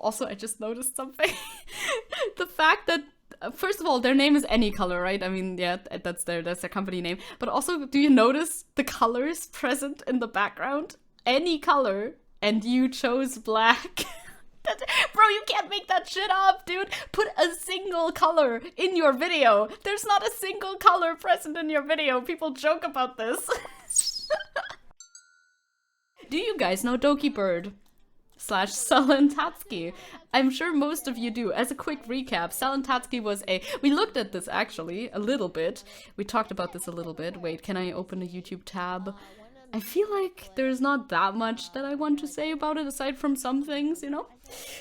also, I just noticed something. The fact that, first of all, their name is Any Color, right? I mean, yeah, that's their company name. But also, do you notice the colors present in the background? Any color, and you chose black. Bro, you can't make that shit up, dude. Put a single color in your video. There's not a single color present in your video. People joke about this. Do you guys know Dokibird / Selen Tatsuki? I'm sure most of you do. As a quick recap, Selen Tatsuki was we looked at this actually a little bit. We talked about this a little bit. Wait, can I open a YouTube tab? I feel like there's not that much that I want to say about it aside from some things, you know?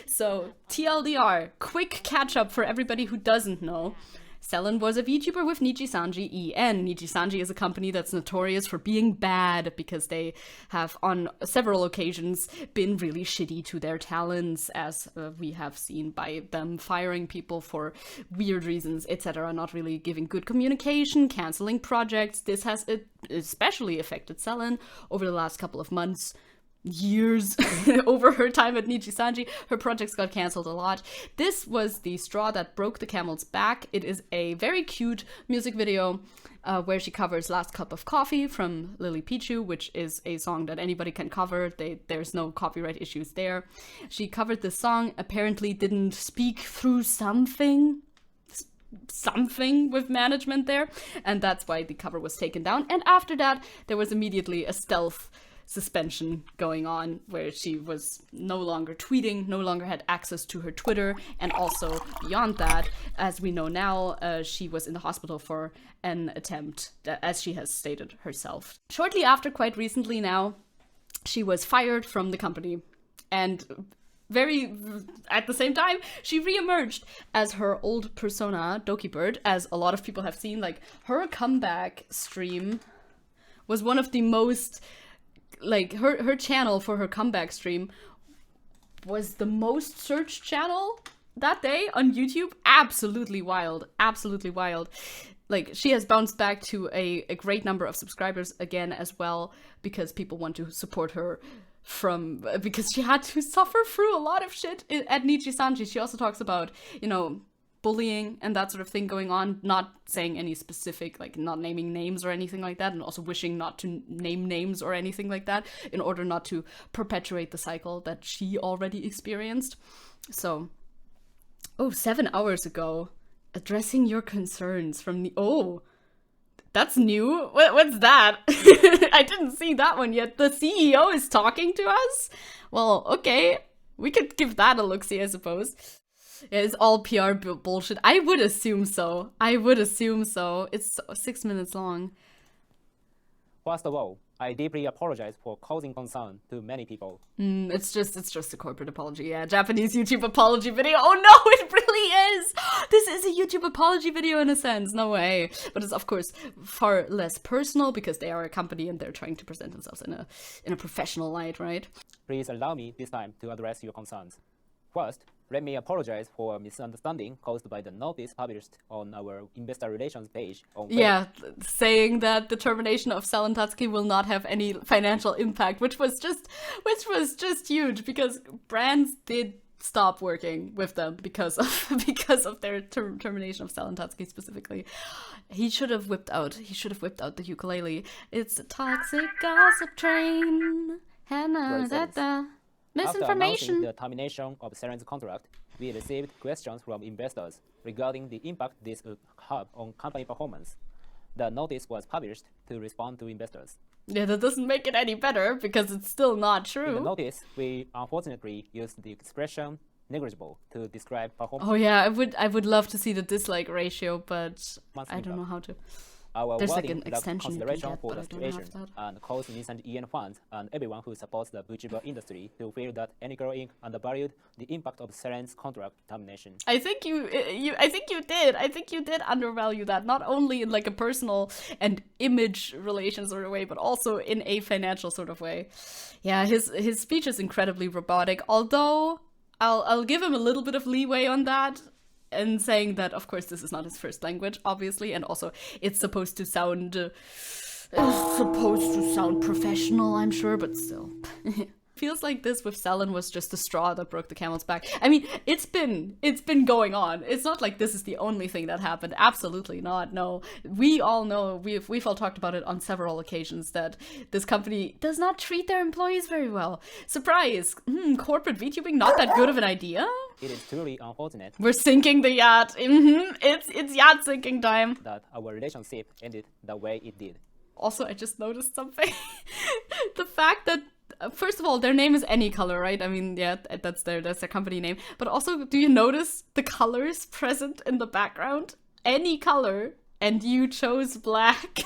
So, TLDR, quick catch up for everybody who doesn't know. Selen was a VTuber with NijiSanji EN. NijiSanji is a company that's notorious for being bad because they have on several occasions been really shitty to their talents, as we have seen by them firing people for weird reasons, etc., not really giving good communication, canceling projects. This has especially affected Selen over the last couple of months. Years over her time at NijiSanji. Her projects got cancelled a lot. This was the straw that broke the camel's back. It is a very cute music video where she covers Last Cup of Coffee from Lily Pichu, which is a song that anybody can cover. There's no copyright issues there. She covered this song, apparently didn't speak through something with management there, and that's why the cover was taken down. And after that, there was immediately a stealth suspension going on where she was no longer tweeting, no longer had access to her Twitter, and also beyond that, as we know now, she was in the hospital for an attempt, as she has stated herself. Shortly after, quite recently now, she was fired from the company, and at the same time, she reemerged as her old persona, Dokibird, as a lot of people have seen. Like, her comeback stream was one of the most, like, her channel for her comeback stream was the most searched channel that day on YouTube. Absolutely wild. Absolutely wild. Like, she has bounced back to a great number of subscribers again as well, because people want to support her because she had to suffer through a lot of shit at NijiSanji. She also talks about, you know, bullying and that sort of thing going on, not saying any specific, like, not naming names or anything like that, and also wishing not to name names or anything like that in order not to perpetuate the cycle that she already experienced. So, 7 hours ago, addressing your concerns from that's new. What's that? I didn't see that one yet. The CEO is talking to us? Well, okay. We could give that a look-see, I suppose. Yeah, it's all PR bullshit. I would assume so. It's 6 minutes long. First of all, I deeply apologize for causing concern to many people. It's just a corporate apology. Yeah, Japanese YouTube apology video. Oh no, it really is! This is a YouTube apology video in a sense. No way. But it's, of course, far less personal because they are a company and they're trying to present themselves in a professional light, right? Please allow me this time to address your concerns. First, let me apologize for a misunderstanding caused by the notice published on our investor relations page on Facebook. Yeah, saying that the termination of Selen Tatsuki will not have any financial impact, which was just huge, because brands did stop working with them because of their termination of Selen Tatsuki specifically. He should have whipped out the ukulele. It's a toxic gossip train. After Misinformation. announcing the termination of Selen's contract, we received questions from investors regarding the impact this would have on company performance. The notice was published to respond to investors. Yeah, that doesn't make it any better because it's still not In the true. notice, we unfortunately used the expression negligible to describe performance. Oh yeah, I would love to see the dislike ratio, but I don't know how to. Our There's like wording an lacked extension you can consideration get, for but the I don't have situation that. and caused Nissan EN fans and everyone who supports the VTuber industry to feel that AngelTail Inc. undervalued the impact of Selen's contract termination. I think you did undervalue that, not only in like a personal and image relation sort of way, but also in a financial sort of way. Yeah, his speech is incredibly robotic, although I'll give him a little bit of leeway on that, and saying that, of course, this is not his first language, obviously, and also it's supposed to sound professional, I'm sure, but still. Feels like this with Selen was just the straw that broke the camel's back. I mean, it's been going on. It's not like this is the only thing that happened. Absolutely not. No, we all know, we've all talked about it on several occasions, that this company does not treat their employees very well. Surprise! Corporate VTubing, not that good of an idea. It is truly unfortunate. We're sinking the yacht. It's yacht sinking time. That our relationship ended the way it did. Also, I just noticed something. The fact that, first of all, their name is Any Color, right? I mean, yeah, that's their company name. But also, do you notice the colors present in the background? Any color, and you chose black.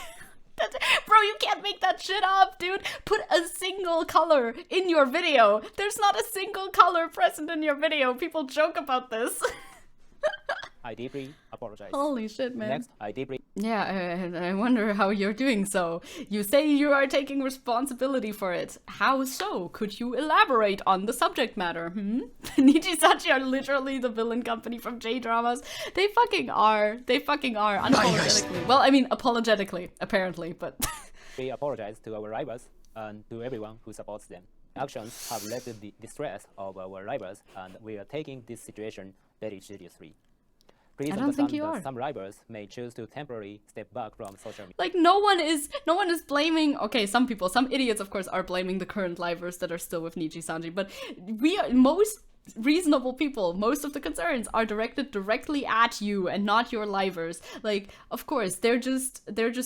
Bro, you can't make that shit up, dude. Put a single color in your video. There's not a single color present in your video. People joke about this. I deeply apologize. Holy shit, man. Next, I deeply... Yeah, I wonder how you're doing so. You say you are taking responsibility for it. How so? Could you elaborate on the subject matter? NijiSanji are literally the villain company from J-dramas. They fucking are. They fucking are, unapologetically. Well, I mean, apologetically, apparently, but... We apologize to our rivals and to everyone who supports them. Actions have led to the distress of our rivals, and we are taking this situation very seriously. Please I don't think you understand are. that some rivals may choose to temporarily step back from social media. Like, no one is blaming, okay, some people, some idiots, of course, are blaming the current livers that are still with NijiSanji, but most reasonable people, most of the concerns are directed directly at you and not your livers. Like, of course, they're just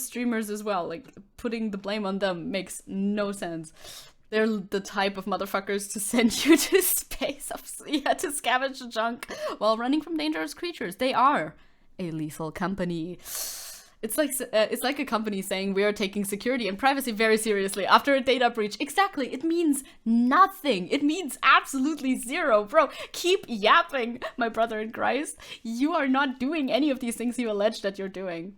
streamers as well. Like, putting the blame on them makes no sense. They're the type of motherfuckers to send you to space, to scavenge the junk while running from dangerous creatures. They are a lethal company. It's like a company saying we are taking security and privacy very seriously after a data breach. Exactly, it means nothing. It means absolutely zero. Bro, keep yapping, my brother in Christ. You are not doing any of these things you allege that you're doing.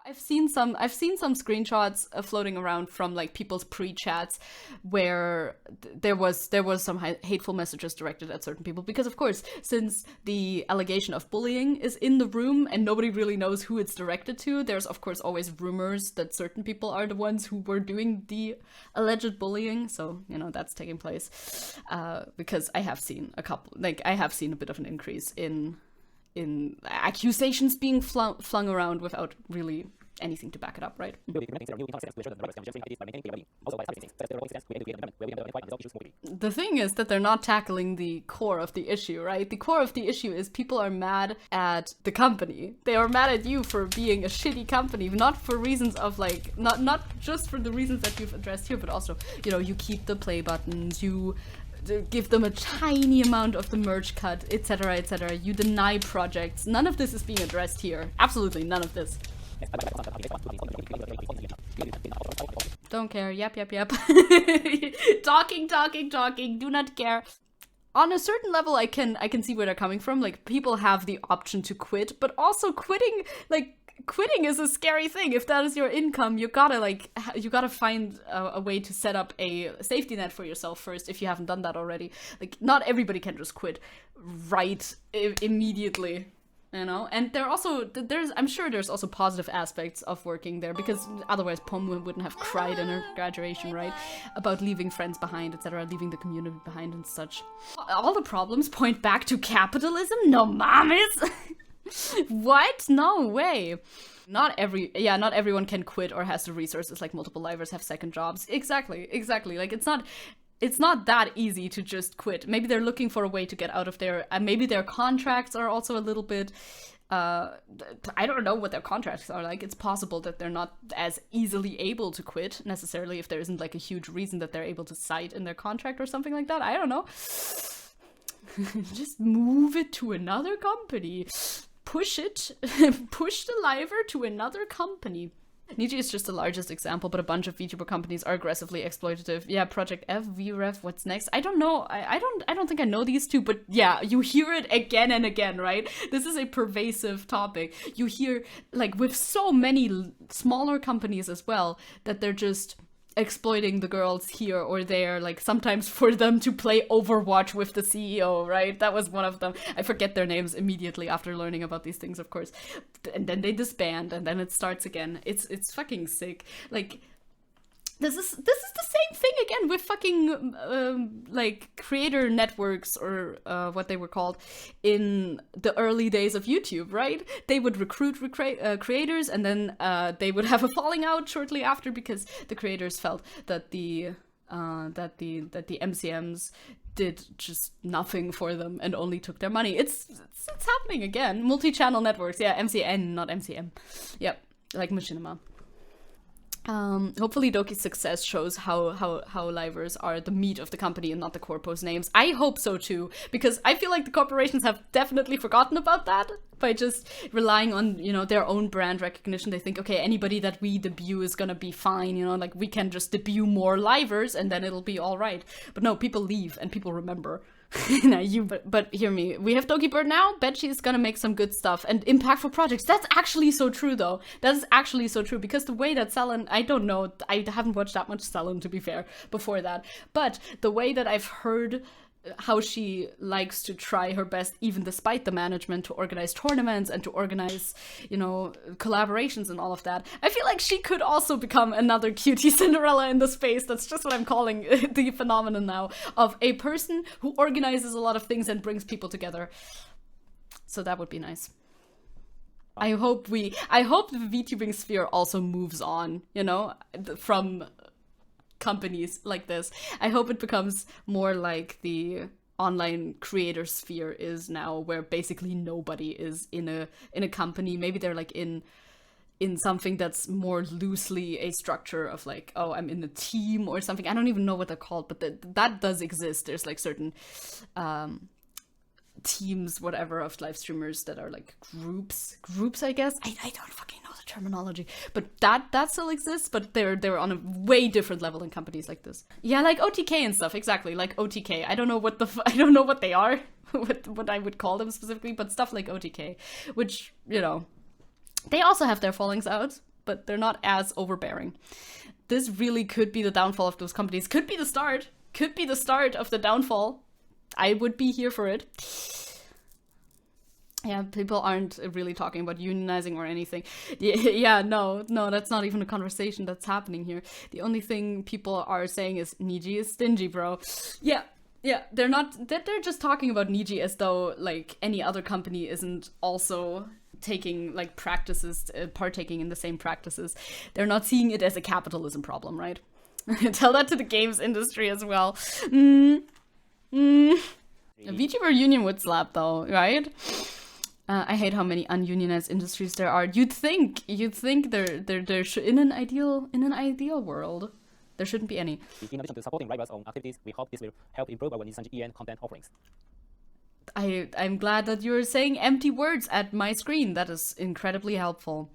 I've seen some screenshots floating around from like people's pre-chats where there was some hateful messages directed at certain people, because of course, since the allegation of bullying is in the room and nobody really knows who it's directed to, there's of course always rumors that certain people are the ones who were doing the alleged bullying. So, you know, that's taking place because I have seen a bit of an increase in accusations being flung around without really anything to back it up, right? The thing is that they're not tackling the core of the issue, right? The core of the issue is people are mad at the company. They are mad at you for being a shitty company, not for reasons of like, not just for the reasons that you've addressed here, but also, you know, you keep the play buttons, you give them a tiny amount of the merch cut, etc., etc. You deny projects. None of this is being addressed here. Absolutely none of this. Don't care. Yep. Talking. Do not care. On a certain level, I can see where they're coming from. Like, people have the option to quit, but also quitting is a scary thing. If that is your income, you gotta find a way to set up a safety net for yourself first, if you haven't done that already. Like, not everybody can just quit right immediately, you know? And I'm sure there's also positive aspects of working there, because otherwise Pomu wouldn't have cried in her graduation, right? About leaving friends behind, etc., leaving the community behind and such. All the problems point back to capitalism? No mames! What? No way. Not everyone can quit or has the resources. Like, multiple livers have second jobs. Exactly. Like, it's not that easy to just quit. Maybe they're looking for a way to get out of there. Maybe their contracts are also a little bit I don't know what their contracts are like. It's possible that they're not as easily able to quit necessarily if there isn't like a huge reason that they're able to cite in their contract or something like that. I don't know. Just move it to another company. Push the liver to another company. Niji is just the largest example, but a bunch of VTuber companies are aggressively exploitative. Yeah, Project F, VREF, what's next? I don't know. I don't think I know these two, but yeah, you hear it again and again, right? This is a pervasive topic. You hear, like, with so many smaller companies as well, that they're just exploiting the girls here or there, like sometimes for them to play Overwatch with the CEO, right? That was one of them. I forget their names immediately after learning about these things, of course. And then they disband and then it starts again. It's fucking sick. Like, This is the same thing again with fucking like creator networks, or what they were called in the early days of YouTube, right? They would recruit creators, and then they would have a falling out shortly after because the creators felt that the MCNs did just nothing for them and only took their money. It's happening again. Multi-channel networks, yeah, MCN, not MCM. Yep, like Machinima. Hopefully Doki's success shows how livers are the meat of the company and not the corpo's names. I hope so too, because I feel like the corporations have definitely forgotten about that by just relying on, you know, their own brand recognition. They think, okay, anybody that we debut is gonna be fine, you know, like we can just debut more livers and then it'll be all right. But no, people leave and people remember. But hear me, we have Dokibird now. Bet she's gonna make some good stuff and impactful projects. That's actually so true, though. That is actually so true, because the way that Selen, I don't know, I haven't watched that much Selen, to be fair, before that, but the way that I've heard how she likes to try her best, even despite the management, to organize tournaments and to organize, you know, collaborations and all of that. I feel like she could also become another cutie Cinderella in the space. That's just what I'm calling the phenomenon now, of a person who organizes a lot of things and brings people together. So that would be nice. I hope the VTubing sphere also moves on, you know, from companies like this. I hope it becomes more like the online creator sphere is now, where basically nobody is in a company. Maybe they're like in something that's more loosely a structure of like, oh, I'm in a team or something. I don't even know what they're called, but that does exist. There's like certain teams, whatever, of live streamers that are like groups, I guess. I don't fucking know the terminology, but that still exists, but they're on a way different level than companies like this. Yeah, like OTK and stuff, exactly, like OTK. I don't know what I don't know what they are, what I would call them specifically, but stuff like OTK, which, you know, they also have their fallings out, but they're not as overbearing. This really could be the downfall of those companies. Could be the start of the downfall. I would be here for it. Yeah, people aren't really talking about unionizing or anything. Yeah, no, that's not even a conversation that's happening here. The only thing people are saying is Niji is stingy, bro. Yeah, they're just talking about Niji as though like any other company isn't also taking like practices, partaking in the same practices. They're not seeing it as a capitalism problem, right? Tell that to the games industry as well. A VTuber union would slap, though, right? I hate how many ununionized industries there are. You'd think there should, in an ideal world, there shouldn't be any. In addition to supporting rivals on activities, we hope this will help improve our NijiSanji EN content offerings. I'm glad that you're saying empty words at my screen. That is incredibly helpful.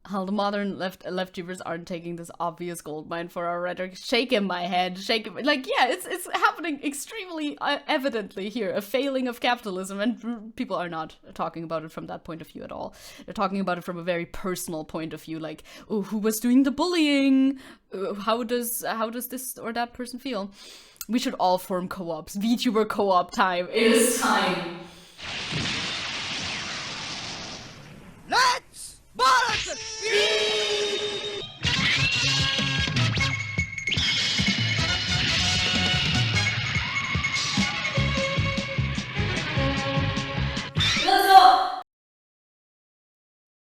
How the modern left-tubers aren't taking this obvious goldmine for our rhetoric. Shaking my head, like, yeah, it's happening extremely evidently here. A failing of capitalism, and people are not talking about it from that point of view at all. They're talking about it from a very personal point of view, like, oh, who was doing the bullying? How does this or that person feel? We should all form co-ops. VTuber co-op time. It is time.